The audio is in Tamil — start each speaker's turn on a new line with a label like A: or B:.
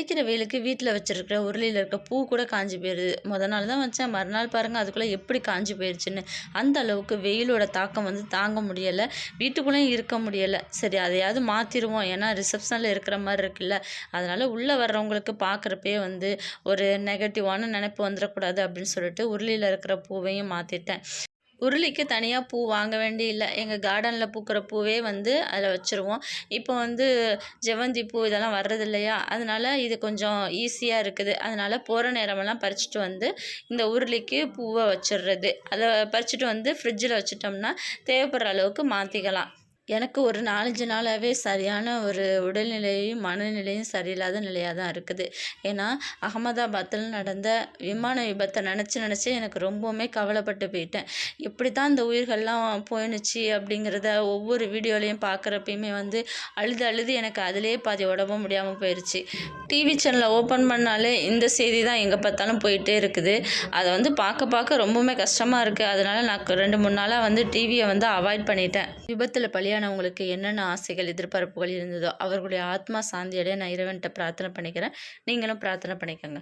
A: அடிக்கிற வெயிலுக்கு வீட்டில் வச்சுருக்கிற உருளியில் இருக்க பூ கூட காஞ்சி போயிடுது. நாள் தான் வச்சேன், மறுநாள் பாருங்கள் அதுக்குள்ளே எப்படி காஞ்சி போயிடுச்சுன்னு. அந்த அளவுக்கு வெயிலோட தாக்கம் தாங்க முடியலை, வீட்டுக்குள்ளேயும் இருக்க முடியலை. சரி அதையாவது மாற்றிடுவோம், ஏன்னா ரிசப்ஷனில் இருக்கிற மாதிரி இருக்குல்ல, அதனால் உள்ளே வர்றவங்களுக்கு பார்க்குறப்பே ஒரு நெகட்டிவான நினைப்பு வந்துடக்கூடாது அப்படின்னு சொல்லிட்டு உருளியில் இருக்கிற பூவையும் மாற்றிட்டேன். உருளிக்கு தனியாக பூ வாங்க வேண்டியில்லை, எங்கள் கார்டனில் பூக்கிற பூவே அதில் வச்சுருவோம். இப்போ ஜெவந்தி பூ இதெல்லாம் வர்றது இல்லையா, அதனால் இது கொஞ்சம் ஈஸியாக இருக்குது. அதனால் போகிற நேரமெல்லாம் பறிச்சுட்டு இந்த உருளிக்கு பூவை வச்சிடுறது. அதை பறிச்சுட்டு ஃப்ரிட்ஜில் வச்சுட்டோம்னா தேவைப்படுற அளவுக்கு மாற்றிக்கலாம். எனக்கு ஒரு 4-5 நாளாகவே சரியான ஒரு உடல்நிலையும் மனநிலையும் சரியில்லாத நிலையாக தான் இருக்குது. ஏன்னா அகமதாபாத்தில் நடந்த விமான விபத்தை நினச்சி எனக்கு ரொம்பவுமே கவலைப்பட்டு போயிட்டேன். எப்படி தான் இந்த உயிர்கள்லாம் போயினுச்சு அப்படிங்கிறத ஒவ்வொரு வீடியோலையும் பார்க்குறப்பயுமே அழுது எனக்கு அதிலே பாதி உடம்பு முடியாமல் போயிடுச்சு. டிவி சேனலை ஓப்பன் பண்ணாலே இந்த செய்தி தான் எங்கே பார்த்தாலும் போயிட்டே இருக்குது. அதை பார்க்க ரொம்பவுமே கஷ்டமாக இருக்குது. அதனால் நான் 2-3 நாளாக டிவியை அவாய்ட் பண்ணிட்டேன். விபத்தில் பலியானவங்களுக்கு என்னென்ன ஆசைகள் எதிர்பார்ப்புகள் இருந்ததோ அவர்களுடைய ஆத்மா சாந்தி அடைய நான் இறைவன்கிட்ட பிரார்த்தனை பண்ணிக்கிறேன். நீங்களும் பிரார்த்தனை பண்ணிக்கோங்க.